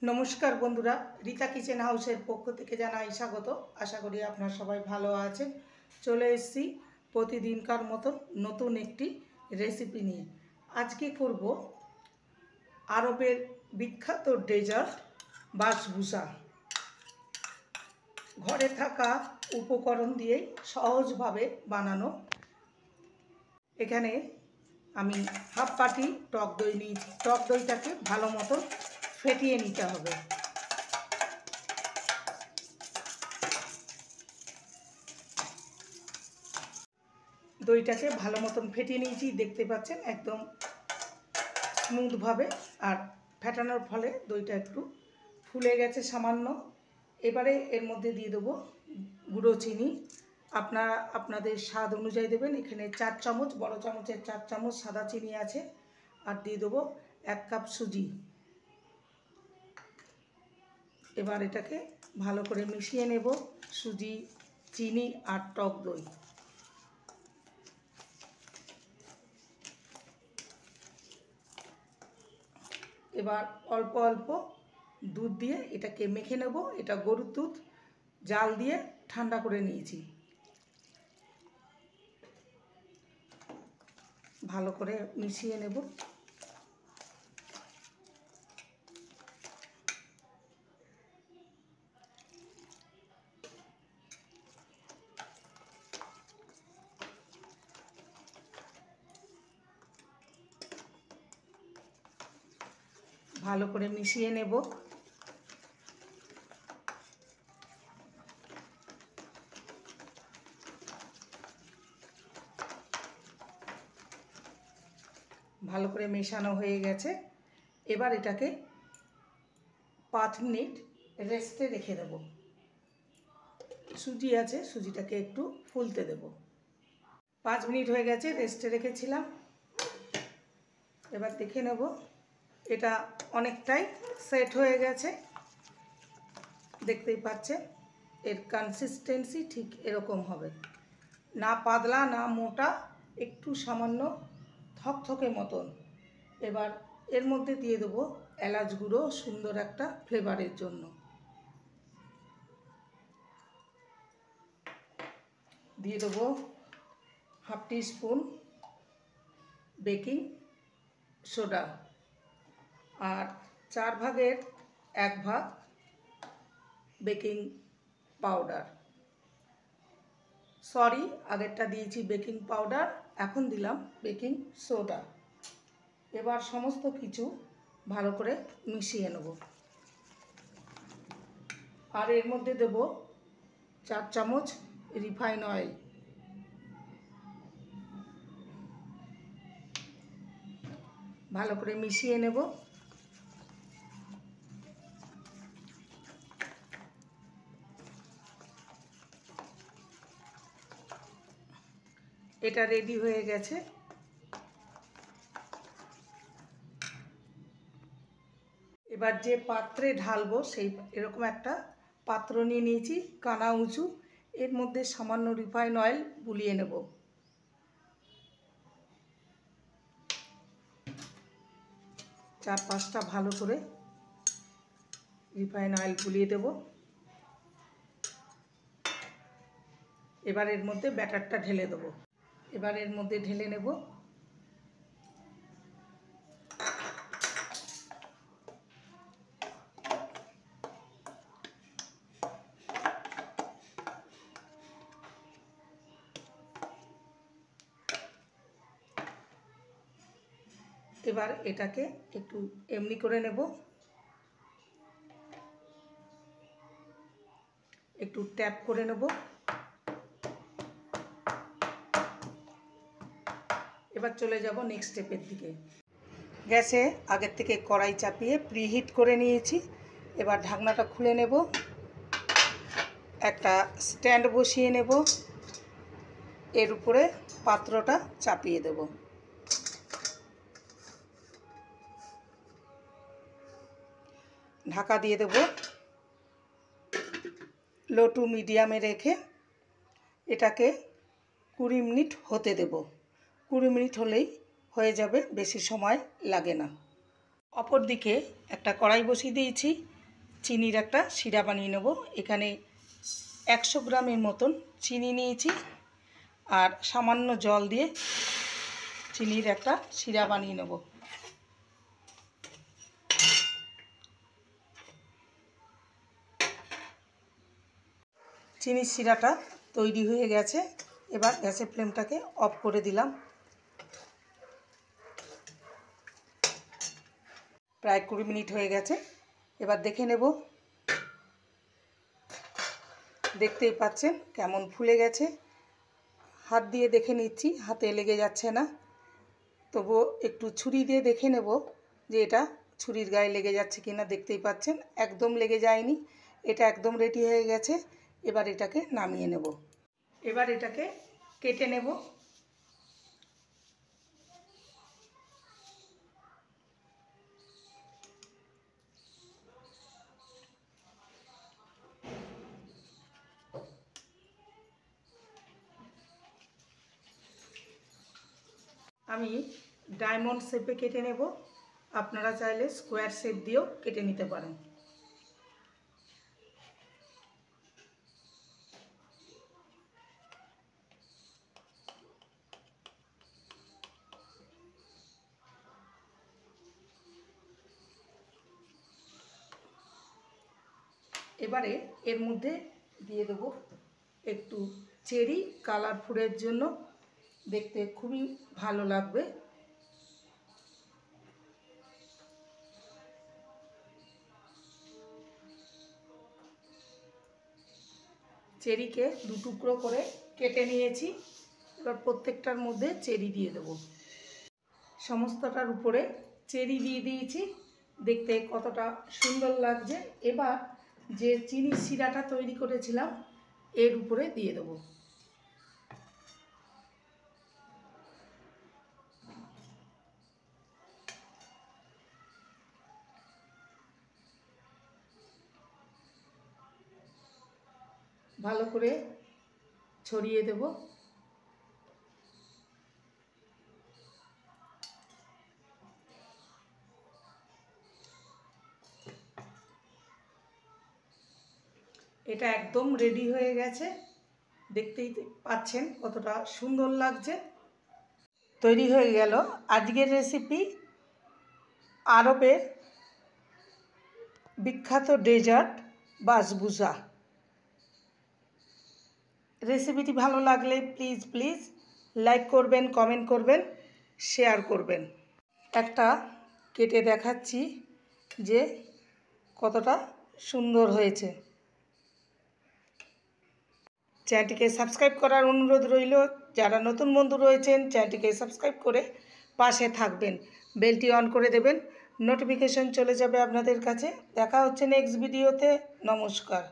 नमस्कार बंधुरा रीता किचेन हाउसের পক্ষ থেকে জানাই স্বাগত। আশা করি আপনারা সবাই ভালো আছেন। চলে এসেছি প্রতিদিনকার মতো নতুন একটি রেসিপি নিয়ে। আজকে করব আরবের বিখ্যাত ডেজার্ট বাসবুসা। ঘরে থাকা উপকরণ দিয়ে সহজভাবে বানানো। এখানে আমি হাফ বাটি টক দই নিয়েছি। টক দইটাকে ভালো মতো ফেটিয়ে নিতে হবে। দইটাকে ভালো মতন ফেটিয়ে নিয়েছি, দেখতে পাচ্ছেন একদম স্মুথভাবে। আর ফেটানোর ফলে দইটা একটু ফুলে গেছে সামান্য। এবারে এর মধ্যে দিয়ে দেবো গুঁড়ো চিনি। আপনারা আপনাদের স্বাদ অনুযায়ী দেবেন। এখানে 4 চামচ, বড় চামচের 4 চামচ সাদা চিনি আছে। আর দিয়ে দেবো 1 কাপ সুজি। এবার এটাকে ভালো করে মিশিয়ে নেব, সুজি, চিনি আর টক দই। এবার অল্প অল্প দুধ দিয়ে এটাকে মেখে নেব। এটা গরুর দুধ, জাল দিয়ে ঠান্ডা করে নিয়েছি। ভালো করে মিশিয়ে নেব। ভালো করে মিশিয়ে নেব। ভালো করে মেশানো হয়ে গেছে। এবার এটাকে 5 মিনিট রেস্টে রেখে দেব। সুজি আছে, সুজিটাকে একটু ফুলতে দেব। 5 মিনিট হয়ে গেছে, রেস্টে রেখেছিলাম। এবার দেখে নেব, এটা অনেকটাই সেট হয়ে গেছে। দেখতেই পাচ্ছেন এর কনসিস্টেন্সি ঠিক এরকম হবে, না পাতলা না মোটা, একটু সামান্য থকথকে মতন। এবার এর মধ্যে দিয়ে দেবো এলাচ গুঁড়ো, সুন্দর একটা ফ্লেভারের জন্য। দিয়ে দেবো হাফ টিস্পুন বেকিং সোডা আর 4 ভাগের 1 ভাগ বেকিং পাউডার। সরি, আগেরটা দিয়েছি বেকিং পাউডার, এখন দিলাম বেকিং সোডা। এবার সমস্ত কিছু ভালো করে মিশিয়ে নেব। আর এর মধ্যে দেব 4 চামচ রিফাইন অয়েল। ভালো করে মিশিয়ে নেব। এটা রেডি হয়ে গেছে। এবার যে পাত্রে ঢালবো সেই এরকম একটা পাত্র নিয়ে নিয়েছি, কানা উঁচু। এর মধ্যে সামান্য রিফাইন অয়েল বুলিয়ে নেব। চার পাঁচটা ভালো করে রিফাইন অয়েল বুলিয়ে দেব। এবার এর মধ্যে ব্যাটারটা ঢেলে দেবো। এবার এর মধ্যে ঢেলে নেব। এবার এটাকে একটু এমনি করে নেব, একটু ট্যাপ করে নেব। এবার চলে যাব নেক্সট স্টেপের দিকে। গ্যাসে আগের থেকে কড়াই চাপিয়ে প্রিহিট করে নিয়েছি। এবার ঢাকনাটা খুলে নেব, একটা স্ট্যান্ড বসিয়ে নেব, এর উপরে পাত্রটা চাপিয়ে দেব। ঢাকা দিয়ে দেব, লো টু মিডিয়ামে রেখে এটাকে 20 মিনিট হতে দেব। 20 মিনিট হলেই হয়ে যাবে, বেশি সময় লাগে না। অপর দিকে একটা কড়াই বসিয়ে দিয়েছি, চিনির একটা শিরা বানিয়ে নেব। এখানে 100 গ্রামের মতন চিনি নিয়েছি আর সামান্য জল দিয়ে চিনির একটা শিরা বানিয়ে নেব। চিনির শিরাটা তৈরি হয়ে গেছে। এবার গ্যাসের ফ্লেমটাকে অফ করে দিলাম। প্রায় 20 মিনিট হয়ে গেছে। এবার দেখে নেব। দেখতেই পাচ্ছেন কেমন ফুলে গেছে। হাত দিয়ে দেখে নিচ্ছি, হাতে লেগে যাচ্ছে না। তবুও একটু ছুরি দিয়ে দেখে নেব যে এটা ছুরির গায়ে লেগে যাচ্ছে কিনা। দেখতেই পাচ্ছেন একদম লেগে যায়নি। এটা একদম রেডি হয়ে গেছে। এবার এটাকে নামিয়ে নেব। এবার এটাকে কেটে নেব। আমি ডায়মন্ড শেপে কেটে নেব। আপনারা চাইলে স্কোয়ার শেপ দিয়েও কেটে নিতে পারেন। এবারে এর মধ্যে দিয়ে দেবো একটু চেরি কালারফুলের জন্য, দেখতে খুবই ভালো লাগবে। চেরিকে 2 টুকরো করে কেটে নিয়েছি। এবার প্রত্যেকটার মধ্যে চেরি দিয়ে দেবো। সমস্তটার উপরে চেরি দিয়ে দিয়েছি। দেখতে কতটা সুন্দর লাগছে। এবার যে চিনির শিরাটা তৈরি করেছিলাম এর উপরে দিয়ে দেবো। ভালো করে ছড়িয়ে দেব। এটা একদম রেডি হয়ে গেছে। দেখতেই পাচ্ছেন কতটা সুন্দর লাগছে। তৈরি হয়ে গেল আজকের রেসিপি, আরবের বিখ্যাত ডেজার্ট বাসবুসা। রেসিপিটি ভালো লাগলে প্লিজ লাইক করবেন, কমেন্ট করবেন, শেয়ার করবেন। একটা কেটে দেখাচ্ছি যে কতটা সুন্দর হয়েছে। চ্যানেলটিকে সাবস্ক্রাইব করার অনুরোধ রইল। যারা নতুন বন্ধু রয়েছেন চ্যানেলটিকে সাবস্ক্রাইব করে পাশে থাকবেন, বেলটি অন করে দেবেন, নোটিফিকেশন চলে যাবে আপনাদের কাছে। দেখা হচ্ছে নেক্সট ভিডিওতে। নমস্কার।